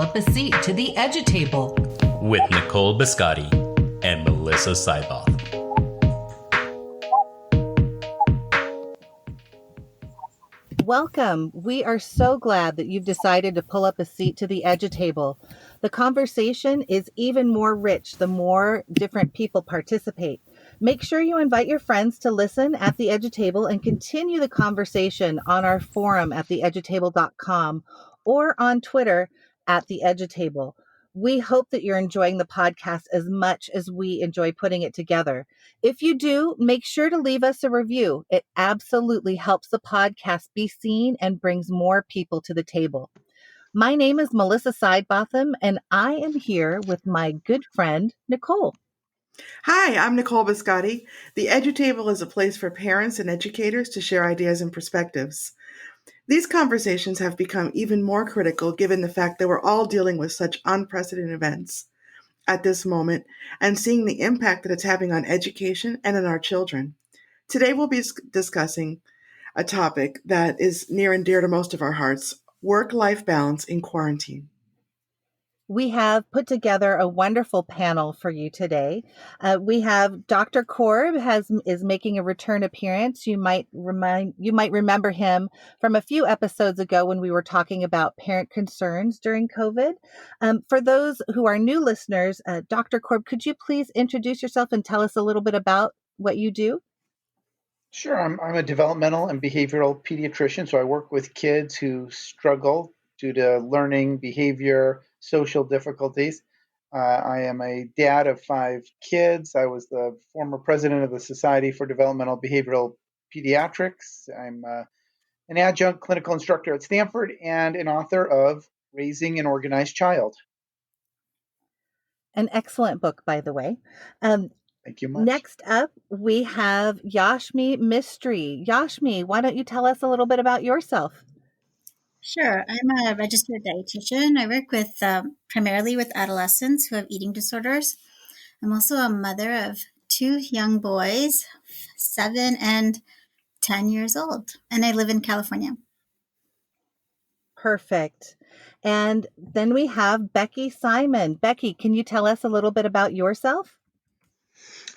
up a seat to the Edu Table with Nicole Biscotti and Melissa Sidebotham. Welcome. We are so glad that you've decided to pull up a seat to the Edu Table. The conversation is even more rich the more different people participate. Make sure you invite your friends to listen at the Edu Table and continue the conversation on our forum at theedutable.com or on Twitter at the Edu Table. We hope that you're enjoying the podcast as much as we enjoy putting it together. If you do, make sure to leave us a review. It absolutely helps the podcast be seen and brings more people to the table. My name is Melissa Sidebotham, and I am here with my good friend, Nicole. Hi, I'm Nicole Biscotti. The Edu Table is a place for parents and educators to share ideas and perspectives. These conversations have become even more critical given the fact that we're all dealing with such unprecedented events at this moment and seeing the impact that it's having on education and on our children. Today we'll be discussing a topic that is near and dear to most of our hearts, work-life balance in quarantine. We have put together a wonderful panel for you today. We have Dr. Korb is making a return appearance. You might remember him from a few episodes ago when we were talking about parent concerns during COVID. For those who are new listeners, Dr. Korb, could you please introduce yourself and tell us a little bit about what you do? Sure. I'm a developmental and behavioral pediatrician, so I work with kids who struggle due to learning, behavior, social difficulties. I am a dad of 5 kids. I was the former president of the Society for Developmental Behavioral Pediatrics. I'm an adjunct clinical instructor at Stanford and an author of Raising an Organized Child. An excellent book, by the way. Thank you much. Next up, we have Yashmi Mistry. Yashmi, why don't you tell us a little bit about yourself? Sure. I'm a registered dietitian. I work with primarily with adolescents who have eating disorders. I'm also a mother of 2 young boys, 7 and 10 years old, and I live in California. Perfect. And then we have Becky Simon. Becky, can you tell us a little bit about yourself?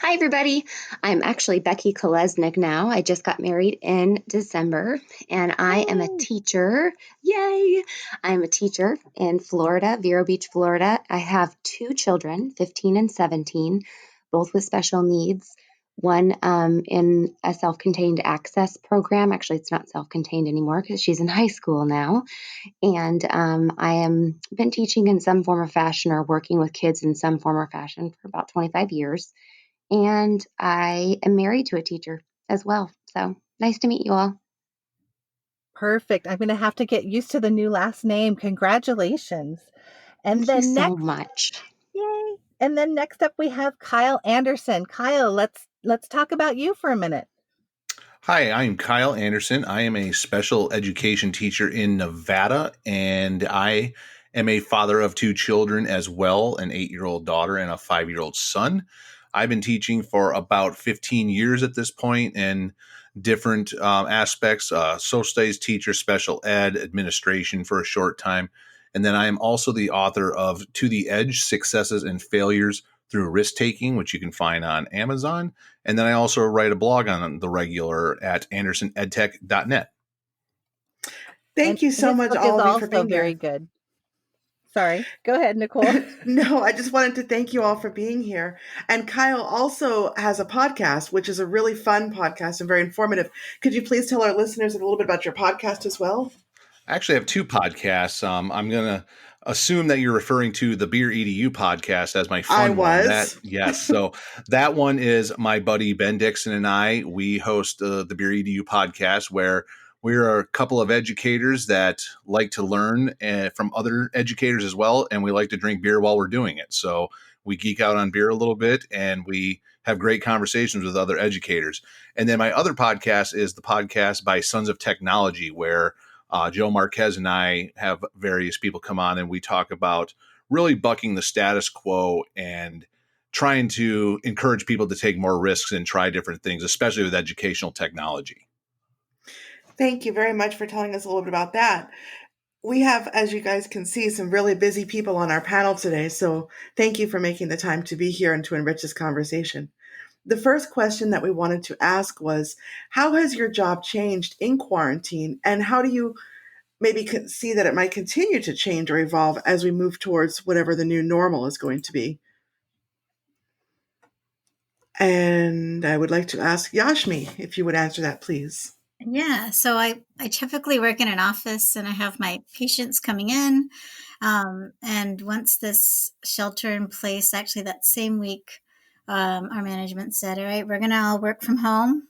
Hi, everybody. I'm actually Becky Kolesnik now. I just got married in December, and I am a teacher. Yay! I'm a teacher in Florida, Vero Beach, Florida. I have 2 children, 15 and 17, both with special needs. One in a self-contained access program. Actually, it's not self-contained anymore because she's in high school now. And I am been teaching in some form or fashion or working with kids in some form or fashion for about 25 years. And I am married to a teacher as well. So nice to meet you all. Perfect. I'm going to have to get used to the new last name. Congratulations. And Thank you so much. Yay. And then next up we have Kyle Anderson. Kyle, let's talk about you for a minute. Hi, I'm Kyle Anderson. I am a special education teacher in Nevada, and I am a father of 2 children as well, an 8-year-old daughter and a 5-year-old son. I've been teaching for about 15 years at this point in different aspects, social studies teacher, special ed, administration for a short time. And then I am also the author of To the Edge, Successes and Failures Through Risk-Taking, which you can find on Amazon. And then I also write a blog on the regular at andersonedtech.net. Thank you so much, all of you, for being very here. Good. Sorry. Go ahead, Nicole. No, I just wanted to thank you all for being here. And Kyle also has a podcast, which is a really fun podcast and very informative. Could you please tell our listeners a little bit about your podcast as well? I actually have 2 podcasts. I'm going to assume that you're referring to the BeerEDU podcast as my fun one. Yes. So that one is my buddy Ben Dixon and I. We host the BeerEDU podcast, where we are a couple of educators that like to learn from other educators as well, and we like to drink beer while we're doing it. So we geek out on beer a little bit, and we have great conversations with other educators. And then my other podcast is the podcast by Sons of Technology, where Joe Marquez and I have various people come on, and we talk about really bucking the status quo and trying to encourage people to take more risks and try different things, especially with educational technology. Thank you very much for telling us a little bit about that. we have, as you guys can see, some really busy people on our panel today. So thank you for making the time to be here and to enrich this conversation. The first question that we wanted to ask was, how has your job changed in quarantine, and how do you maybe see that it might continue to change or evolve as we move towards whatever the new normal is going to be? And I would like to ask Yashmi if you would answer that, please. Yeah, so I typically work in an office and I have my patients coming in. And once this shelter in place, actually that same week, our management said, all right, we're going to all work from home.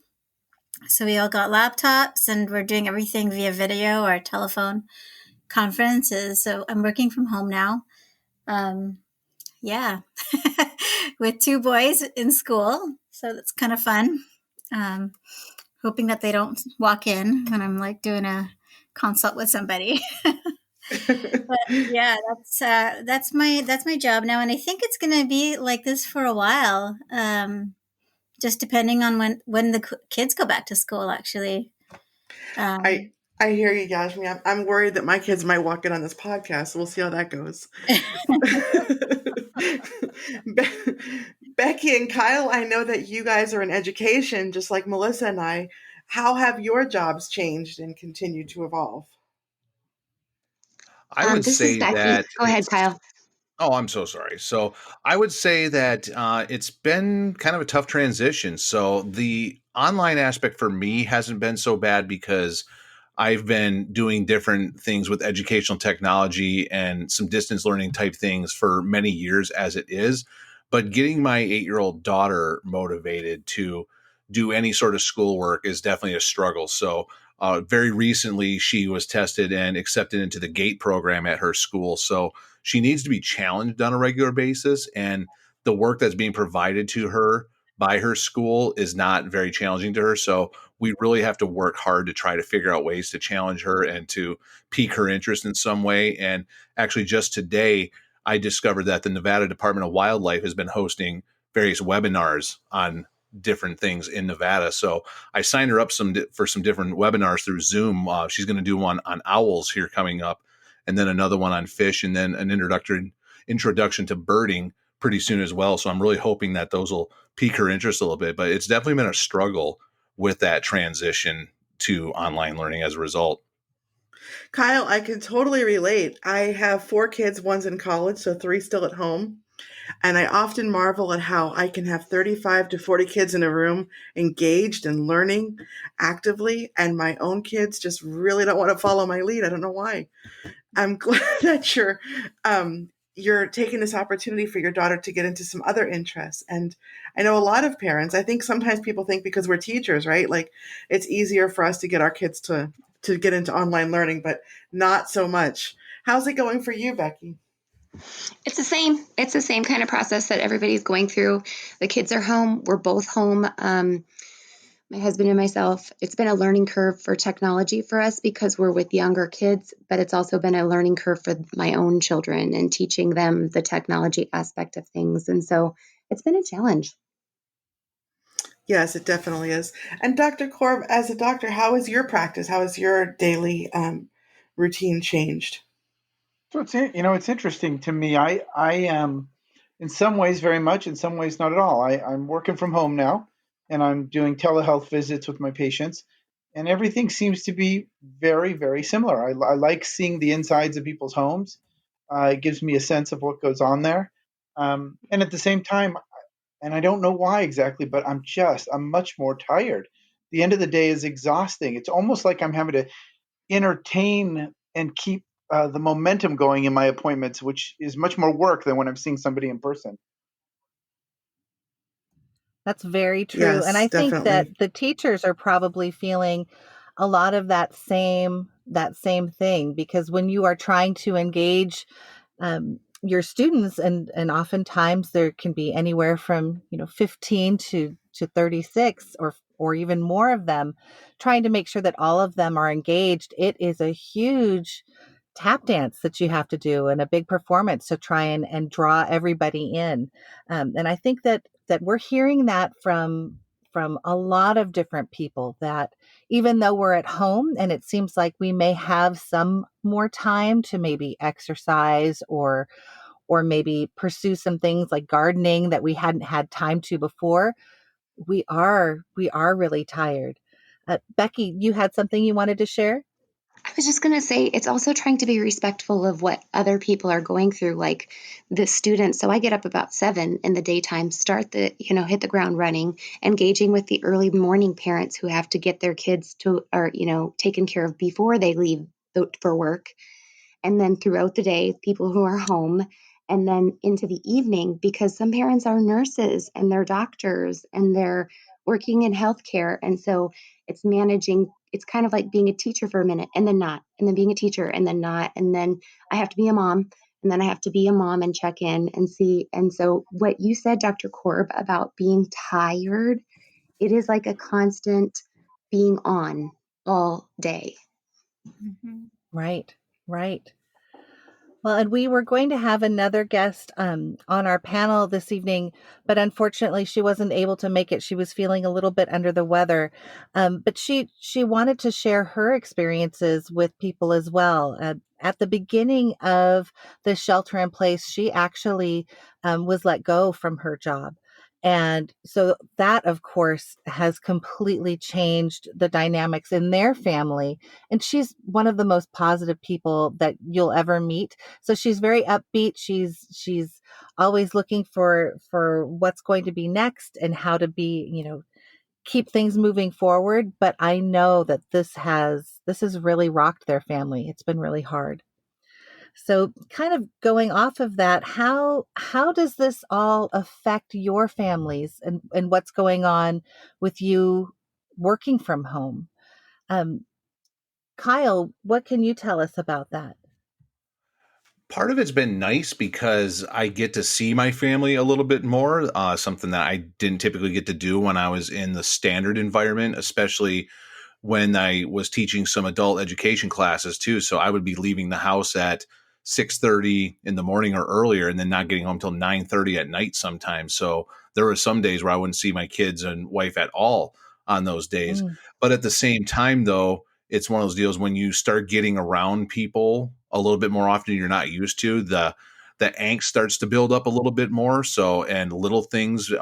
So we all got laptops and we're doing everything via video or telephone conferences. So I'm working from home now. Yeah, with 2 boys in school. So that's kind of fun. Hoping that they don't walk in when I'm like doing a consult with somebody. But yeah, that's my job now, and I think it's going to be like this for a while. Just depending on when the kids go back to school. Actually, I hear you, Yashmi. I'm worried that my kids might walk in on this podcast. So we'll see how that goes. Becky and Kyle, I know that you guys are in education, just like Melissa and I. How have your jobs changed and continued to evolve? I would This say is Becky. that. Go ahead, Kyle. Oh, I'm so sorry. So I would say that it's been kind of a tough transition. So the online aspect for me hasn't been so bad because I've been doing different things with educational technology and some distance learning type things for many years as it is. But getting my 8-year-old daughter motivated to do any sort of schoolwork is definitely a struggle. So very recently, she was tested and accepted into the GATE program at her school. So she needs to be challenged on a regular basis. And the work that's being provided to her by her school is not very challenging to her. So we really have to work hard to try to figure out ways to challenge her and to pique her interest in some way. And actually, just today, I discovered that the Nevada Department of Wildlife has been hosting various webinars on different things in Nevada. So I signed her up for some different webinars through Zoom. She's going to do one on owls here coming up, and then another one on fish, and then an introduction to birding pretty soon as well. So I'm really hoping that those will pique her interest a little bit. But it's definitely been a struggle with that transition to online learning as a result. Kyle, I can totally relate. I have 4 kids, one's in college, so 3 still at home. And I often marvel at how I can have 35 to 40 kids in a room engaged and learning actively, and my own kids just really don't want to follow my lead. I don't know why. I'm glad that you're taking this opportunity for your daughter to get into some other interests. And I know a lot of parents, I think sometimes people think because we're teachers, right? Like it's easier for us to get our kids to get into online learning, but not so much. How's it going for you, Becky? It's the same kind of process that everybody's going through. The kids are home. We're both home. My husband and myself. It's been a learning curve for technology for us because we're with younger kids, but it's also been a learning curve for my own children and teaching them the technology aspect of things. And so it's been a challenge. Yes, it definitely is. And Dr. Korb, as a doctor, how is your practice? How has your daily routine changed? So it's interesting to me. I am in some ways very much, in some ways not at all. I'm working from home now, and I'm doing telehealth visits with my patients, and everything seems to be very, very similar. I like seeing the insides of people's homes. It gives me a sense of what goes on there, and at the same time, and I don't know why exactly, but I'm much more tired. The end of the day is exhausting. It's almost like I'm having to entertain and keep the momentum going in my appointments, which is much more work than when I'm seeing somebody in person. That's very true. Yes, and I think definitely. that the teachers are probably feeling a lot of that same thing, because when you are trying to engage your students, and oftentimes there can be anywhere from 15 to 36 or even more of them, trying to make sure that all of them are engaged. It is a huge tap dance that you have to do, and a big performance to try and draw everybody in. And I think that we're hearing that from from a lot of different people that even though we're at home and it seems like we may have some more time to maybe exercise or maybe pursue some things like gardening that we hadn't had time to before, we are really tired. Becky, you had something you wanted to share? I was just going to say, it's also trying to be respectful of what other people are going through, like the students. So I get up about 7 in the daytime, hit the ground running, engaging with the early morning parents who have to get their kids taken care of before they leave for work. And then throughout the day, people who are home, and then into the evening, because some parents are nurses and they're doctors and they're working in healthcare. And so it's kind of like being a teacher for a minute and then not, and then being a teacher and then not. And then I have to be a mom, and then I have to be a mom and check in and see. And so what you said, Dr. Korb, about being tired, it is like a constant being on all day. Mm-hmm. Right, right. Well, and we were going to have another guest on our panel this evening, but unfortunately she wasn't able to make it. She was feeling a little bit under the weather, but she wanted to share her experiences with people as well. At the beginning of the shelter in place, she actually was let go from her job. And so that, of course, has completely changed the dynamics in their family. And she's one of the most positive people that you'll ever meet. So she's very upbeat. She's always looking for what's going to be next and how to be, keep things moving forward. But I know that this has really rocked their family. It's been really hard. So kind of going off of that, how does this all affect your families and what's going on with you working from home? Kyle, what can you tell us about that? Part of it's been nice because I get to see my family a little bit more, something that I didn't typically get to do when I was in the standard environment, especially when I was teaching some adult education classes too. So I would be leaving the house at 6:30 in the morning or earlier, and then not getting home till 9:30 at night sometimes. So there were some days where I wouldn't see my kids and wife at all on those days. Mm. But at the same time, though, it's one of those deals when you start getting around people a little bit more often you're not used to, the angst starts to build up a little bit more. So, and little things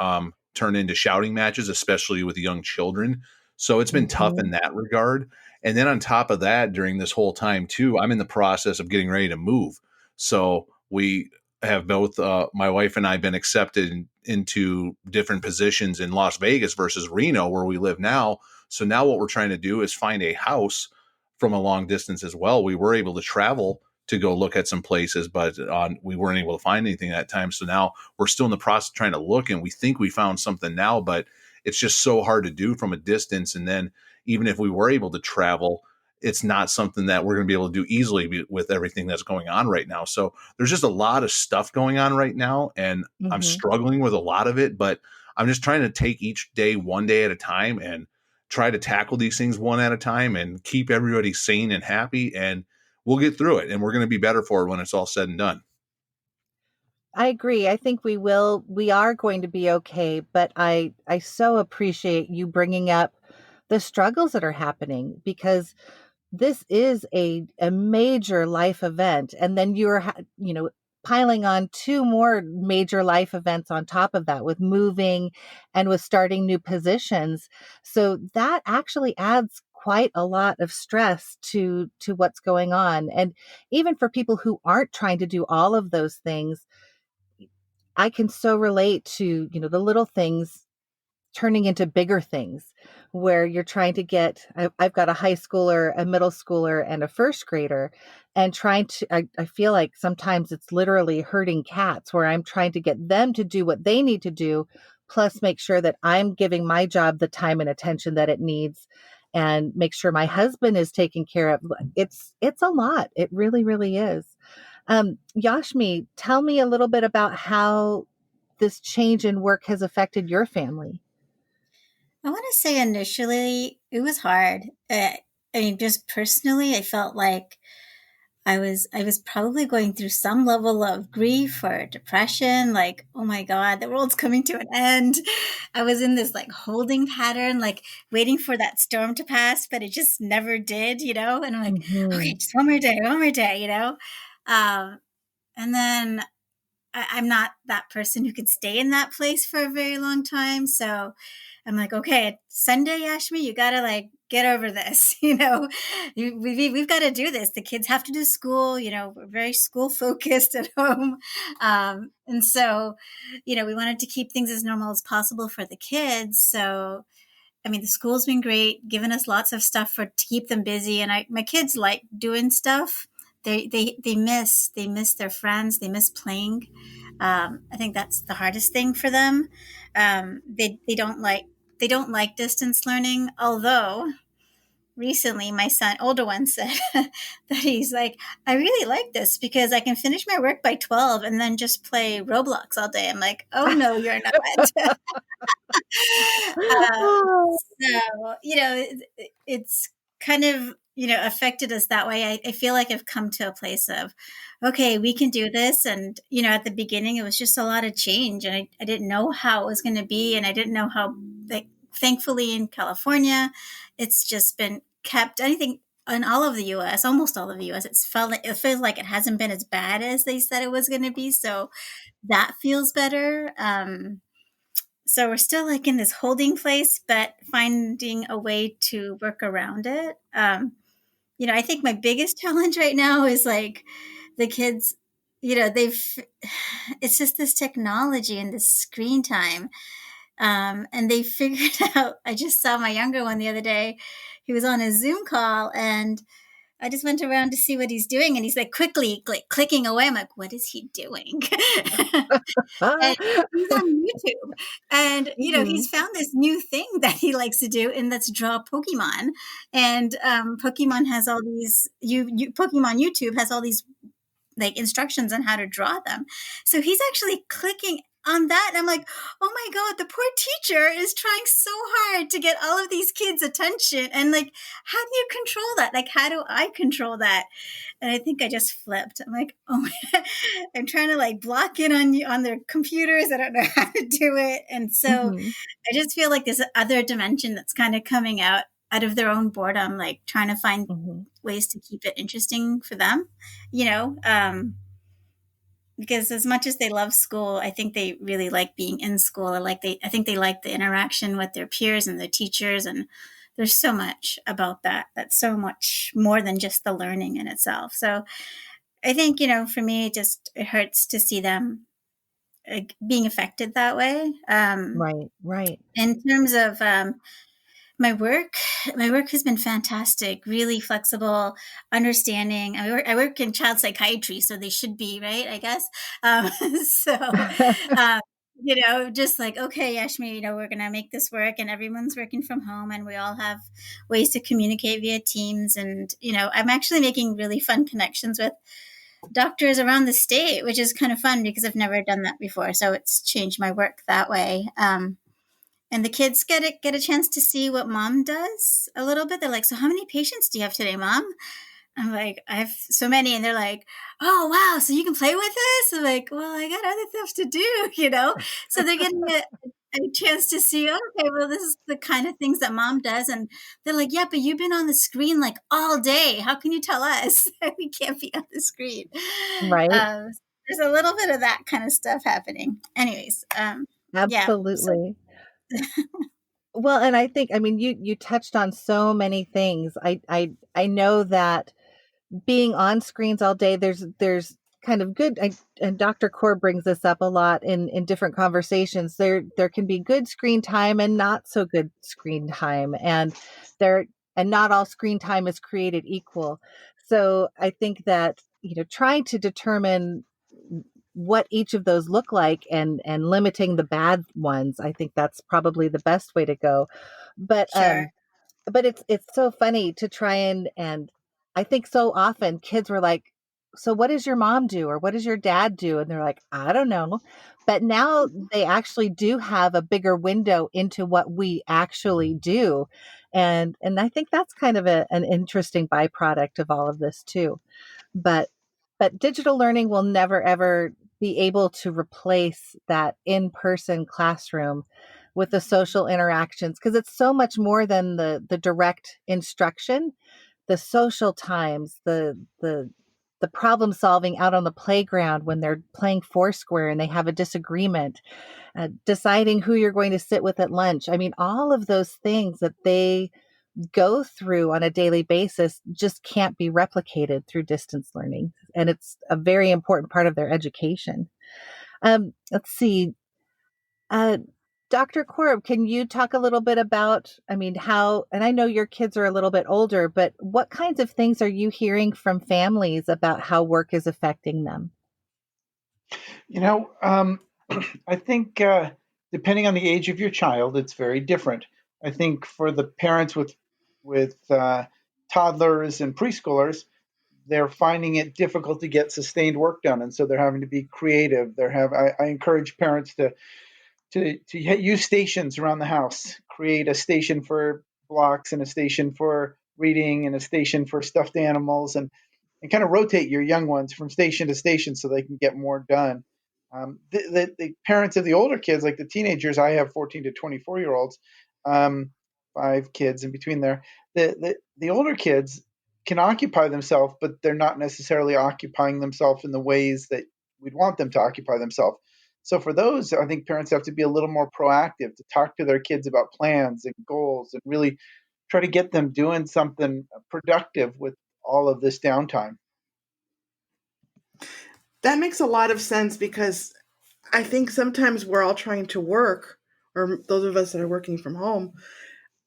turn into shouting matches, especially with young children. So it's been tough in that regard. And then on top of that, during this whole time too, I'm in the process of getting ready to move. So we have both, my wife and I, been accepted into different positions in Las Vegas versus Reno, where we live now. So now what we're trying to do is find a house from a long distance as well. We were able to travel to go look at some places, but we weren't able to find anything at that time. So now we're still in the process of trying to look, and we think we found something now, but it's just so hard to do from a distance. And then even if we were able to travel, it's not something that we're going to be able to do easily with everything that's going on right now. So there's just a lot of stuff going on right now, and I'm struggling with a lot of it, but I'm just trying to take each day one day at a time and try to tackle these things one at a time and keep everybody sane and happy, and we'll get through it, and we're going to be better for it when it's all said and done. I agree. I think we will. We are going to be okay. But I so appreciate you bringing up the struggles that are happening, because this is a major life event. And then you're, piling on 2 more major life events on top of that, with moving and with starting new positions. So that actually adds quite a lot of stress to what's going on. And even for people who aren't trying to do all of those things, I can so relate to, the little things turning into bigger things, where you're trying to get, I've got a high schooler, a middle schooler, and a first grader, and I feel like sometimes it's literally herding cats, where I'm trying to get them to do what they need to do, plus make sure that I'm giving my job the time and attention that it needs, and make sure my husband is taken care of. It's a lot. It really, really is. Yashmi, tell me a little bit about how this change in work has affected your family. I want to say initially it was hard. I mean, just personally, I felt like I was probably going through some level of grief or depression, like, oh my God, the world's coming to an end. I was in this like holding pattern, like waiting for that storm to pass, but it just never did, and I'm like, okay, just one more day, and then I'm not that person who could stay in that place for a very long time. So I'm like, okay, Sunday, Ashmi, you got to like get over this. We've got to do this. The kids have to do school. We're very school focused at home. And so, we wanted to keep things as normal as possible for the kids. So, the school's been great, giving us lots of stuff to keep them busy. And my kids like doing stuff. They miss their friends. They miss playing. I think that's the hardest thing for them. They don't like distance learning. Although recently my older one said that he's like, I really like this because I can finish my work by 12 and then just play Roblox all day. I'm like, oh no, you're not. So, it's kind of, affected us that way. I feel like I've come to a place of, okay, we can do this. And, at the beginning, it was just a lot of change and I didn't know how it was going to be. And I didn't know how, like, thankfully in California, it's just been kept, I think in all of the U.S., almost all of the U.S., it feels like it hasn't been as bad as they said it was going to be. So that feels better. So we're still like in this holding place, but finding a way to work around it. I think my biggest challenge right now is like the kids, it's just this technology and this screen time. And they figured out, I just saw my younger one the other day. He was on a Zoom call and I just went around to see what he's doing. And he's like quickly clicking away. I'm like, what is he doing? And he's on YouTube. And, he's found this new thing that he likes to do, and that's draw Pokemon. And Pokemon has all these, Pokemon YouTube has all these like instructions on how to draw them. So he's actually clicking on that. And I'm like, oh my God, the poor teacher is trying so hard to get all of these kids' attention. And like, how do you control that? Like, how do I control that? And I think I just flipped. I'm like, oh, I'm trying to like block in on their computers. I don't know how to do it. And so I just feel like there's another dimension that's kind of coming out of their own boredom, like trying to find ways to keep it interesting for them, because as much as they love school, I think they really like being in school. I think they like the interaction with their peers and their teachers. And there's so much about that. That's so much more than just the learning in itself. So I think, for me, it hurts to see them being affected that way. Right. In terms of, my work has been fantastic, really flexible, understanding. I work in child psychiatry, so they should be, right, I guess. Just like, okay, Yashmi, we're going to make this work, and everyone's working from home, and we all have ways to communicate via Teams. And, I'm actually making really fun connections with doctors around the state, which is kind of fun because I've never done that before. So it's changed my work that way. And the kids get a chance to see what mom does a little bit. They're like, so how many patients do you have today, Mom? I'm like, I have so many. And they're like, oh, wow, so you can play with us? I'm like, well, I got other stuff to do, So they're getting a chance to see, okay, well, this is the kind of things that mom does. And they're like, yeah, but you've been on the screen like all day. How can you tell us we can't be on the screen? Right. There's a little bit of that kind of stuff happening. Anyways. Absolutely. Well, and I think, you touched on so many things. I know that being on screens all day, there's kind of good, and Dr. Korb brings this up a lot in different conversations. There can be good screen time and not so good screen time, and not all screen time is created equal. So I think that, trying to determine what each of those look like and limiting the bad ones, I think that's probably the best way to go. But sure. But it's so funny to try and I think so often kids were like, so what does your mom do, or what does your dad do? And they're like, I don't know. But now they actually do have a bigger window into what we actually do. And I think that's kind of an interesting byproduct of all of this too. But digital learning will never ever be able to replace that in-person classroom with the social interactions, because it's so much more than the direct instruction, the social times, the problem solving out on the playground when they're playing Foursquare and they have a disagreement, deciding who you're going to sit with at lunch. I mean, all of those things that they go through on a daily basis just can't be replicated through distance learning. And it's a very important part of their education. Let's see. Dr. Korb, can you talk a little bit about, I mean, how, and I know your kids are a little bit older, but what kinds of things are you hearing from families about how work is affecting them? I think depending on the age of your child, it's very different. I think for the parents with toddlers and preschoolers, they're finding it difficult to get sustained work done, and so they're having to be creative. I encourage parents to use stations around the house. Create a station for blocks and a station for reading and a station for stuffed animals, and kind of rotate your young ones from station to station so they can get more done. The parents of the older kids, like the teenagers, I have 14 to 24-year-olds, 5 kids in between there. The older kids can occupy themselves, but they're not necessarily occupying themselves in the ways that we'd want them to occupy themselves. So for those, I think parents have to be a little more proactive, to talk to their kids about plans and goals and really try to get them doing something productive with all of this downtime. That makes a lot of sense, because I think sometimes we're all trying to work, or those of us that are working from home,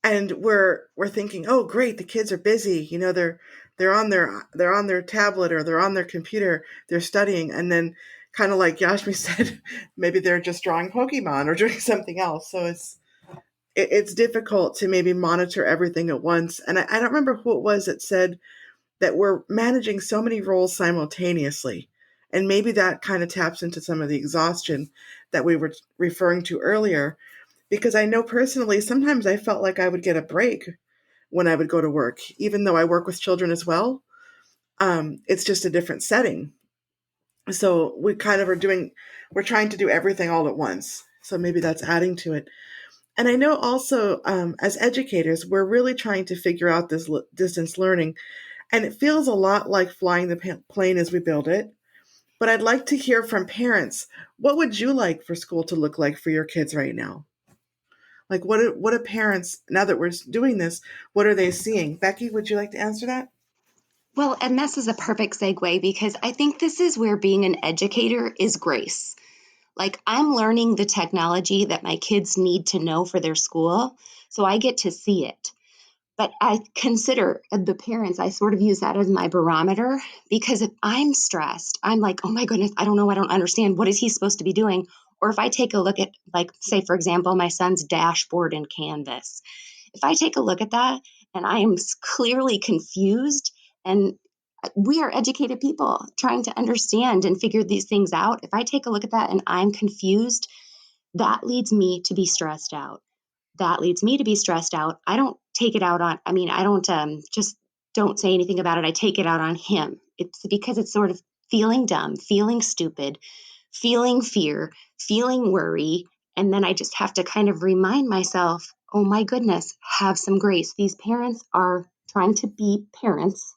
and we're thinking, oh great, the kids are busy, they're on their tablet or they're on their computer, they're studying, and then kind of like Yashmi said, maybe they're just drawing Pokemon or doing something else. So it's difficult to maybe monitor everything at once. And I don't remember who it was that said that we're managing so many roles simultaneously. And maybe that kind of taps into some of the exhaustion that we were referring to earlier. Because I know personally, sometimes I felt like I would get a break when I would go to work, even though I work with children as well. It's just a different setting. So we kind of we're trying to do everything all at once. So maybe that's adding to it. And I know also, as educators, we're really trying to figure out this distance learning. And it feels a lot like flying the plane as we build it. But I'd like to hear from parents. What would you like for school to look like for your kids right now? Like, what are parents, now that we're doing this, what are they seeing? Becky, would you like to answer that? Well, and this is a perfect segue, because I think this is where being an educator is grace. Like, I'm learning the technology that my kids need to know for their school, so I get to see it. But I consider the parents, I sort of use that as my barometer, because if I'm stressed, I'm like, oh my goodness, I don't know, I don't understand. What is he supposed to be doing? Or if I take a look at, like, say, for example, my son's dashboard in Canvas, if I take a look at that and I am clearly confused, and we are educated people trying to understand and figure these things out, if I take a look at that and I'm confused, that leads me to be stressed out. That leads me to be stressed out. I don't take it out on, I don't just don't say anything about it. I take it out on him. It's because it's sort of feeling dumb, feeling stupid, feeling fear, feeling worry. And then I just have to kind of remind myself, oh my goodness, have some grace. These parents are trying to be parents.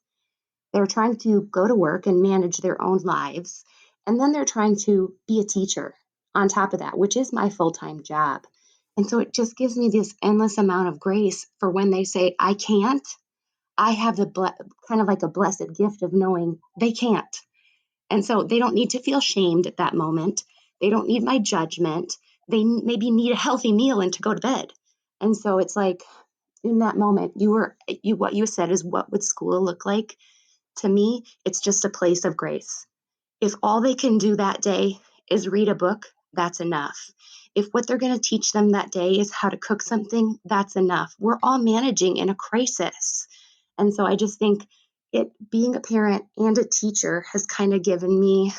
They're trying to go to work and manage their own lives. And then they're trying to be a teacher on top of that, which is my full-time job. And so it just gives me this endless amount of grace for when they say, I can't. I have the kind of like a blessed gift of knowing they can't. And so they don't need to feel shamed at that moment. They don't need my judgment. They maybe need a healthy meal and to go to bed. And so it's like, in that moment, what you said is, what would school look like? To me, it's just a place of grace. If all they can do that day is read a book, that's enough. If what they're going to teach them that day is how to cook something, that's enough. We're all managing in a crisis. And so I just think being a parent and a teacher has kind of given me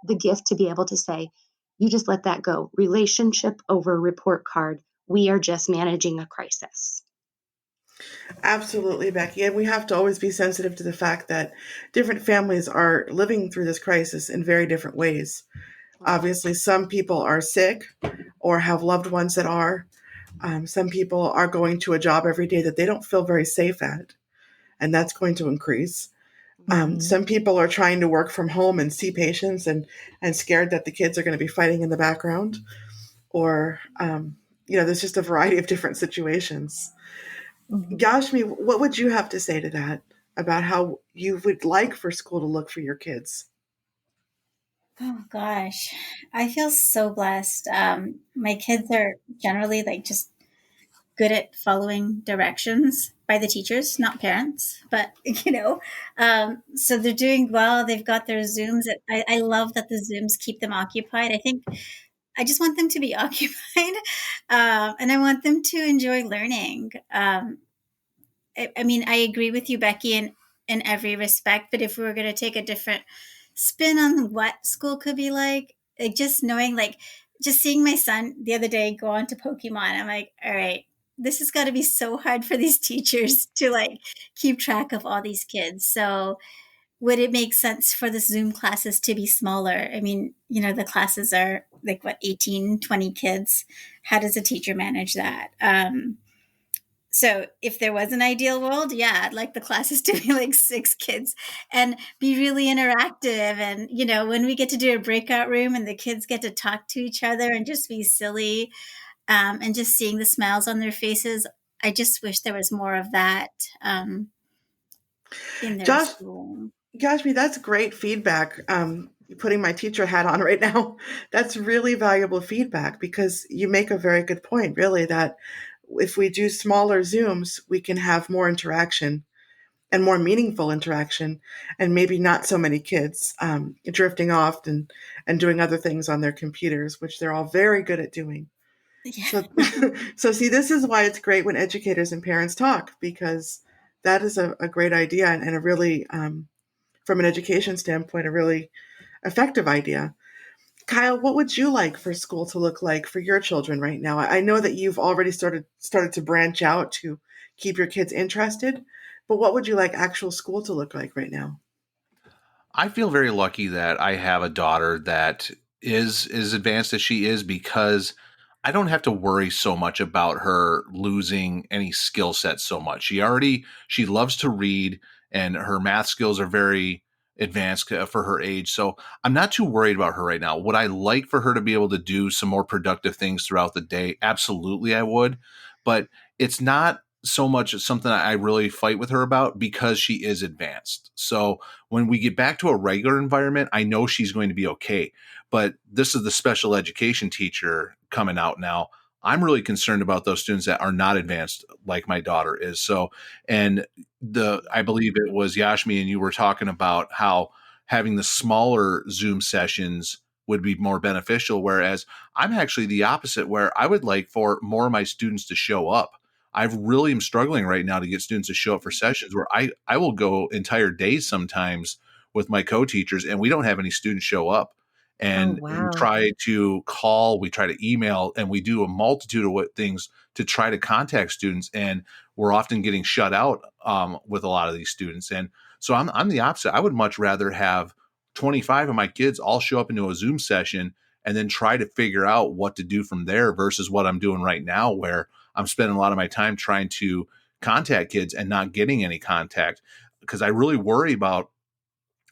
the gift to be able to say, you just let that go. Relationship over report card. We are just managing a crisis. Absolutely, Becky. And we have to always be sensitive to the fact that different families are living through this crisis in very different ways. Obviously, some people are sick or have loved ones that are. Some people are going to a job every day that they don't feel very safe at, and that's going to increase. Some people are trying to work from home and see patients and scared that the kids are going to be fighting in the background. Or, there's just a variety of different situations. Gashmi, what would you have to say to that about how you would like for school to look for your kids? Oh gosh, I feel so blessed. My kids are generally like just good at following directions by the teachers, not parents, but so they're doing well. They've got their Zooms. I love that the Zooms keep them occupied. I think I just want them to be occupied, and I want them to enjoy learning. I mean, I agree with you, Becky, in every respect. But if we were going to take a different spin on what school could be like just knowing, like, just seeing my son the other day go on to Pokemon, I'm like, all right, this has got to be so hard for these teachers to like keep track of all these kids. So would it make sense for the Zoom classes to be smaller? I mean, the classes are like what, 18, 20 kids. How does a teacher manage that? So if there was an ideal world, yeah, I'd like the classes to be like 6 kids and be really interactive. And, when we get to do a breakout room and the kids get to talk to each other and just be silly, and just seeing the smiles on their faces, I just wish there was more of that in their school. Gashmi, that's great feedback. Putting my teacher hat on right now, that's really valuable feedback because you make a very good point, really, that if we do smaller Zooms, we can have more interaction and more meaningful interaction, and maybe not so many kids drifting off and doing other things on their computers, which they're all very good at doing. Yeah. So see, this is why it's great when educators and parents talk, because that is a great idea and a really, from an education standpoint, a really effective idea. Kyle, what would you like for school to look like for your children right now? I know that you've already started to branch out to keep your kids interested, but what would you like actual school to look like right now? I feel very lucky that I have a daughter that is as advanced as she is because I don't have to worry so much about her losing any skill sets so much. She loves to read and her math skills are very advanced for her age. So I'm not too worried about her right now. Would I like for her to be able to do some more productive things throughout the day? Absolutely, I would. But it's not so much something I really fight with her about because she is advanced. So when we get back to a regular environment, I know she's going to be okay. But this is the special education teacher coming out now. I'm really concerned about those students that are not advanced like my daughter is. So, and I believe it was Yashmi and you were talking about how having the smaller Zoom sessions would be more beneficial. Whereas I'm actually the opposite, where I would like for more of my students to show up. I really am struggling right now to get students to show up for sessions where I will go entire days sometimes with my co-teachers and we don't have any students show up. And we try to call, we try to email, and we do a multitude of things to try to contact students. And we're often getting shut out with a lot of these students. And so I'm the opposite. I would much rather have 25 of my kids all show up into a Zoom session and then try to figure out what to do from there versus what I'm doing right now, where I'm spending a lot of my time trying to contact kids and not getting any contact, because I really worry about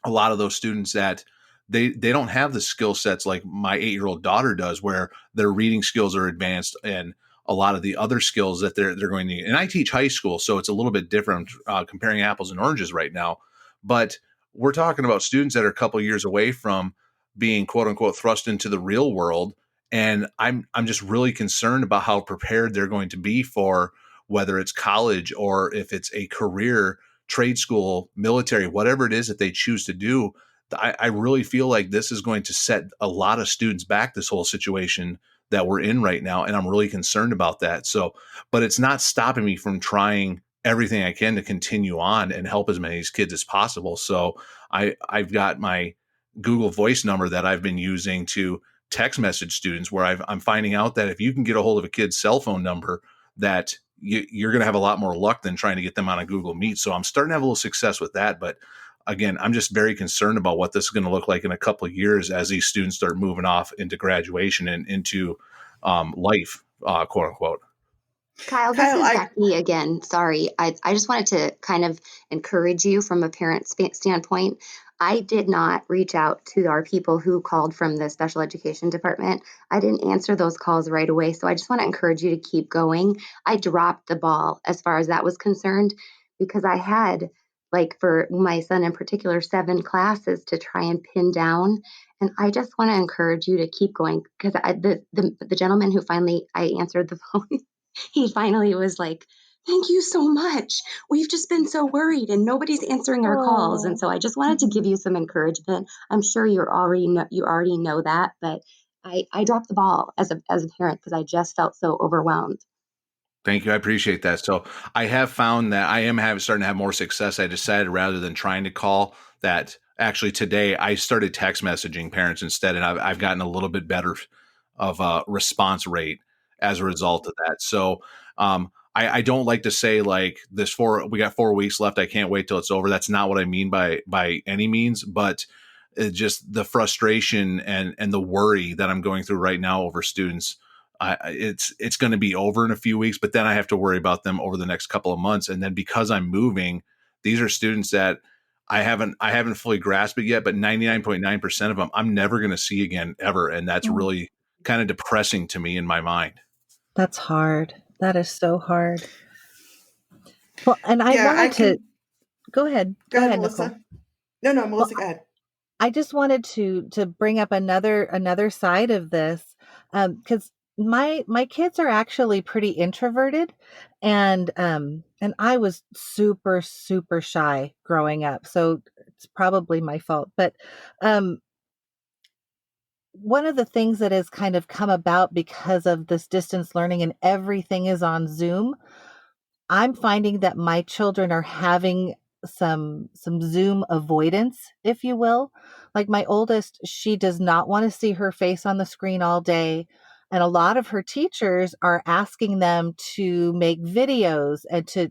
a lot of those students that they don't have the skill sets like my 8-year-old daughter does, where their reading skills are advanced and a lot of the other skills that they're going to need. And I teach high school, so it's a little bit different comparing apples and oranges right now. But we're talking about students that are a couple of years away from being quote unquote thrust into the real world. And I'm just really concerned about how prepared they're going to be for whether it's college or if it's a career, trade school, military, whatever it is that they choose to do. I really feel like this is going to set a lot of students back, this whole situation that we're in right now. And I'm really concerned about that. So, but it's not stopping me from trying everything I can to continue on and help as many kids as possible. So I've got my Google Voice number that I've been using to text message students, where I'm finding out that if you can get a hold of a kid's cell phone number that you're going to have a lot more luck than trying to get them on a Google Meet. So I'm starting to have a little success with that. But again, I'm just very concerned about what this is going to look like in a couple of years as these students start moving off into graduation and into life, quote unquote. Kyle, this is Becky again. Sorry. I just wanted to kind of encourage you from a parent standpoint. I did not reach out to our people who called from the special education department. I didn't answer those calls right away. So I just want to encourage you to keep going. I dropped the ball as far as that was concerned because I had, like for my son in particular, 7 classes to try and pin down. And I just want to encourage you to keep going because the gentleman who finally I answered the phone, he finally was like, "Thank you so much. We've just been so worried and nobody's answering our calls." And so I just wanted to give you some encouragement. I'm sure you already know that, but I dropped the ball as a parent because I just felt so overwhelmed. Thank you. I appreciate that. So I have found that I am starting to have more success. I decided rather than trying to call that actually today, I started text messaging parents instead. And I've gotten a little bit better of a response rate as a result of that. So I don't like to say like we got 4 weeks left. I can't wait till it's over. That's not what I mean by any means, but just the frustration and the worry that I'm going through right now over students. It's going to be over in a few weeks, but then I have to worry about them over the next couple of months. And then because I'm moving, these are students that I haven't fully grasped it yet, but 99.9% of them I'm never going to see again ever. And that's really kind of depressing to me in my mind. That's hard. That is so hard. Well, and I wanted to go ahead. Go ahead, Melissa. Nicole. No, Melissa, go ahead. I just wanted to bring up another side of this because my kids are actually pretty introverted, and I was super shy growing up, so it's probably my fault. But one of the things that has kind of come about because of this distance learning and everything is on Zoom, I'm finding that my children are having some Zoom avoidance, if you will. Like my oldest, she does not want to see her face on the screen all day. And a lot of her teachers are asking them to make videos and to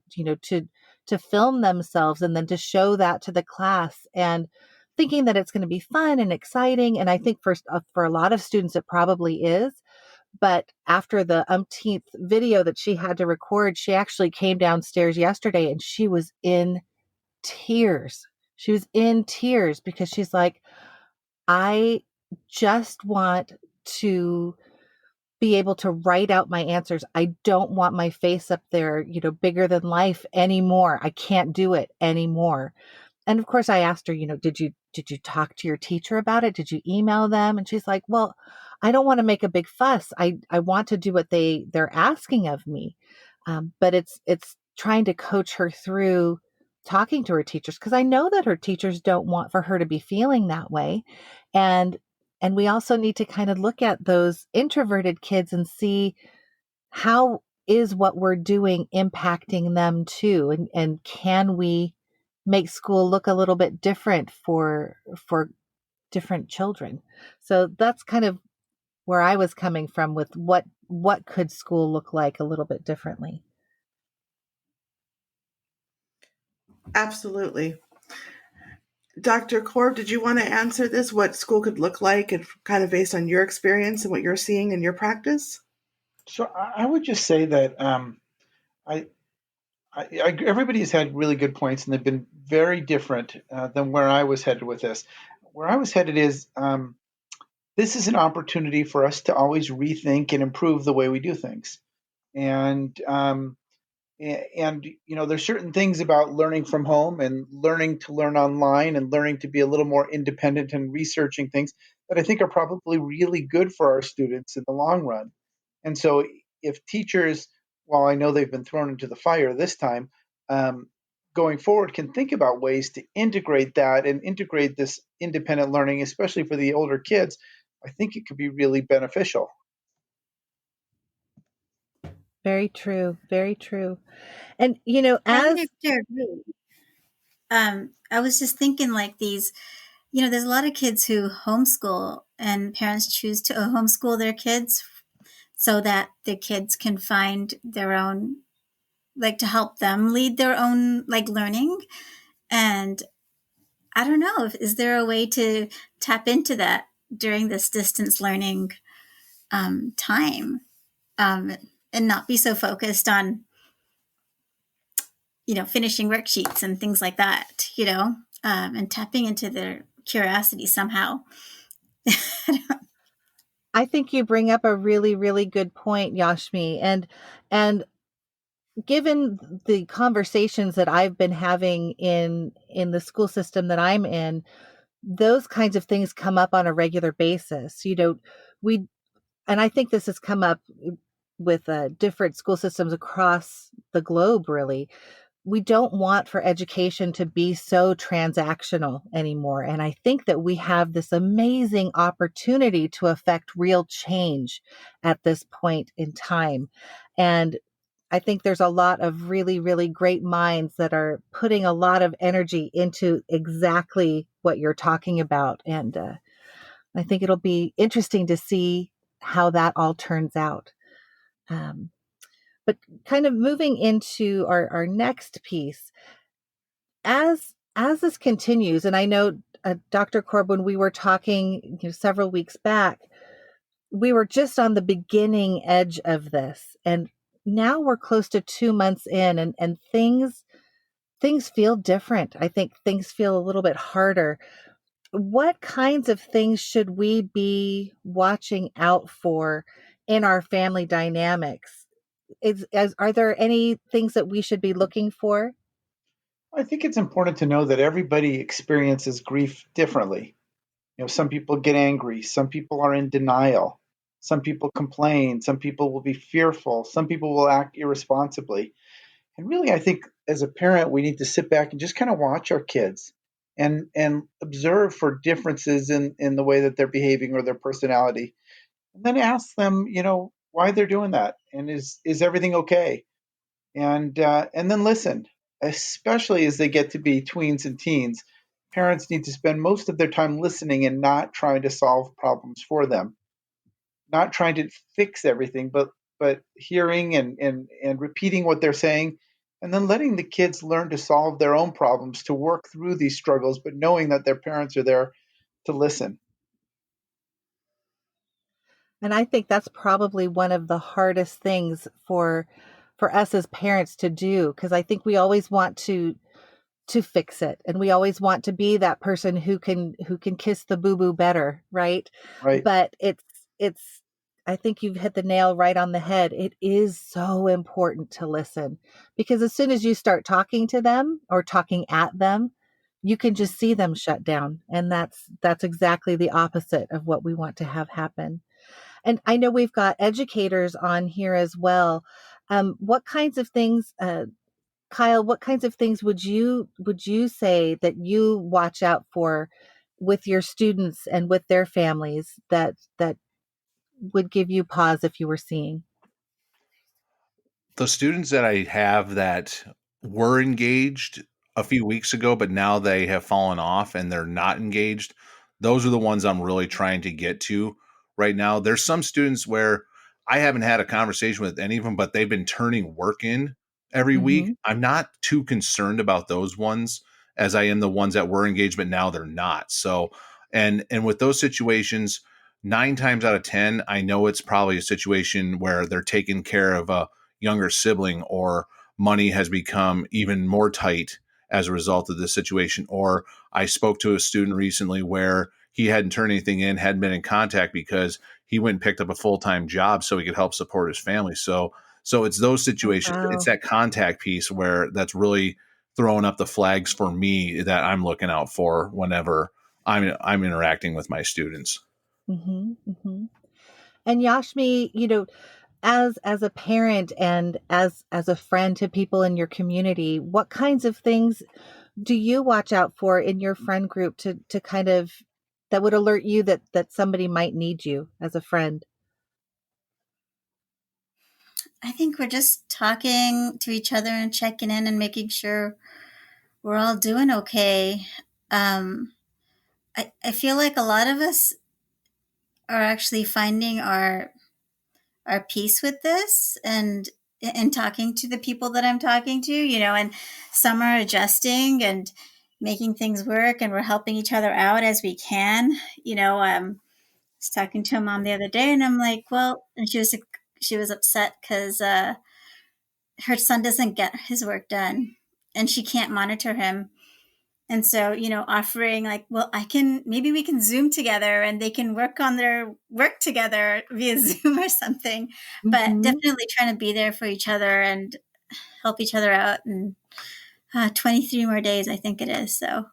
film themselves and then to show that to the class and thinking that it's going to be fun and exciting. And I think for a lot of students, it probably is. But after the umpteenth video that she had to record, she actually came downstairs yesterday and she was in tears. She was in tears because she's like, I just want to be able to write out my answers. I don't want my face up there, bigger than life anymore. I can't do it anymore. And of course I asked her, did you talk to your teacher about it? Did you email them? And she's like, well, I don't want to make a big fuss. I want to do what they're asking of me. But it's trying to coach her through talking to her teachers, because I know that her teachers don't want for her to be feeling that way. And we also need to kind of look at those introverted kids and see how is what we're doing impacting them too. And can we make school look a little bit different for different children? So that's kind of where I was coming from with what could school look like a little bit differently. Absolutely. Dr. Korb, did you want to answer this, what school could look like and kind of based on your experience and what you're seeing in your practice? So I would just say that everybody's had really good points, and they've been very different than where I was headed with this. Where I was headed is this is an opportunity for us to always rethink and improve the way we do things. And there's certain things about learning from home and learning to learn online and learning to be a little more independent and researching things that I think are probably really good for our students in the long run. And so if teachers, while I know they've been thrown into the fire this time, going forward can think about ways to integrate that and integrate this independent learning, especially for the older kids, I think it could be really beneficial. Very true. Very true. And, I was just thinking like these, there's a lot of kids who homeschool and parents choose to homeschool their kids so that the kids can find their own like to help them lead their own like learning. And I don't know, is there a way to tap into that during this distance learning time, and not be so focused on, finishing worksheets and things like that, and tapping into their curiosity somehow. I think you bring up a really, really good point, Yashmi. And given the conversations that I've been having in the school system that I'm in, those kinds of things come up on a regular basis. And I think this has come up with different school systems across the globe, really. We don't want for education to be so transactional anymore. And I think that we have this amazing opportunity to affect real change at this point in time. And I think there's a lot of really, really great minds that are putting a lot of energy into exactly what you're talking about. And I think it'll be interesting to see how that all turns out. But kind of moving into our next piece, as this continues, and I know Dr. Korb, when we were talking several weeks back, we were just on the beginning edge of this, and now we're close to 2 months in, and things feel different. I think things feel a little bit harder. What kinds of things should we be watching out for in our family dynamics? Are there any things that we should be looking for? I think it's important to know that everybody experiences grief differently. Some people get angry, some people are in denial, some people complain, some people will be fearful, some people will act irresponsibly. And really, I think as a parent, we need to sit back and just kind of watch our kids and observe for differences in the way that they're behaving or their personality. And then ask them, why they're doing that. And is everything okay? And then listen, especially as they get to be tweens and teens. Parents need to spend most of their time listening and not trying to solve problems for them, not trying to fix everything, but hearing and repeating what they're saying, and then letting the kids learn to solve their own problems, to work through these struggles, but knowing that their parents are there to listen. And I think that's probably one of the hardest things for us as parents to do, because I think we always want to fix it, and we always want to be that person who can kiss the boo-boo better, right? Right. But it's I think you've hit the nail right on the head. It is so important to listen, because as soon as you start talking to them or talking at them, you can just see them shut down, and that's exactly the opposite of what we want to have happen. And I know we've got educators on here as well. What kinds of things, Kyle, what kinds of things would you say that you watch out for with your students and with their families that would give you pause if you were seeing? The students that I have that were engaged a few weeks ago, but now they have fallen off and they're not engaged, those are the ones I'm really trying to get to right now. There's some students where I haven't had a conversation with any of them, but they've been turning work in every week. Mm-hmm. I'm not too concerned about those ones as I am the ones that were engaged, but now they're not. So, and with those situations, 9 times out of 10, I know it's probably a situation where they're taking care of a younger sibling, or money has become even more tight as a result of this situation. Or I spoke to a student recently where he hadn't turned anything in, hadn't been in contact because he went and picked up a full-time job so he could help support his family. So it's those situations. Wow. It's that contact piece where that's really throwing up the flags for me that I'm looking out for whenever I'm interacting with my students. Mm-hmm. Mm-hmm. And Yashmi, as a parent and as a friend to people in your community, what kinds of things do you watch out for in your friend group to kind of that would alert you that somebody might need you as a friend? I think we're just talking to each other and checking in and making sure we're all doing okay. I feel like a lot of us are actually finding our peace with this, and in talking to the people that I'm talking to, and some are adjusting and making things work, and we're helping each other out as we can. I was talking to a mom the other day, and I'm like, well, and she was upset because her son doesn't get his work done, and she can't monitor him. And so, offering like, well, maybe we can Zoom together and they can work on their work together via Zoom or something, but definitely trying to be there for each other and help each other out. And 23 more days, I think it is. So,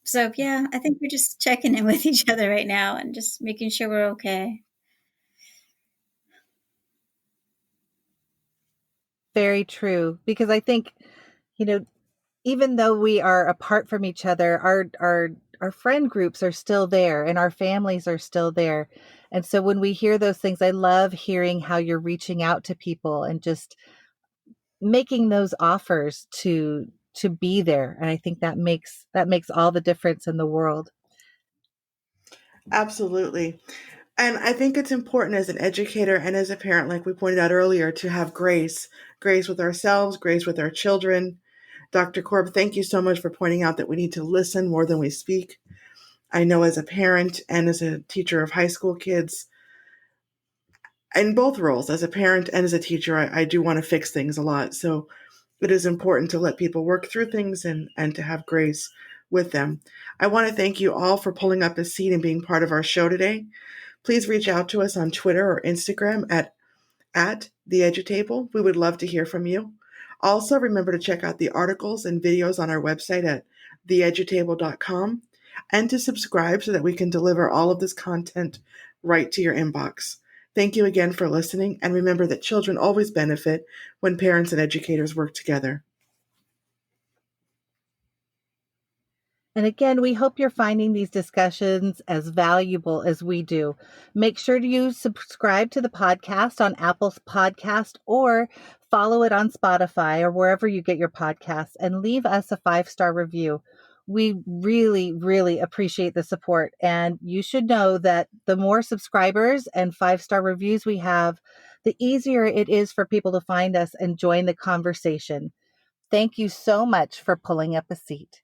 so yeah, I think we're just checking in with each other right now and just making sure we're okay. Very true. Because I think, even though we are apart from each other, our friend groups are still there and our families are still there. And so when we hear those things, I love hearing how you're reaching out to people and just making those offers to be there. And I think that makes all the difference in the world. Absolutely. And I think it's important as an educator and as a parent, like we pointed out earlier, to have grace with ourselves, grace with our children. Dr. Korb, thank you so much for pointing out that we need to listen more than we speak. I know as a parent and as a teacher of high school kids, in both roles, as a parent and as a teacher, I do want to fix things a lot. So it is important to let people work through things and to have grace with them. I want to thank you all for pulling up a seat and being part of our show today. Please reach out to us on Twitter or Instagram at the EduTable. We would love to hear from you. Also, remember to check out the articles and videos on our website at theedutable.com and to subscribe so that we can deliver all of this content right to your inbox. Thank you again for listening, and remember that children always benefit when parents and educators work together. And again, we hope you're finding these discussions as valuable as we do. Make sure you subscribe to the podcast on Apple's podcast or follow it on Spotify or wherever you get your podcasts and leave us a 5-star review. We really, really appreciate the support. And you should know that the more subscribers and 5-star reviews we have, the easier it is for people to find us and join the conversation. Thank you so much for pulling up a seat.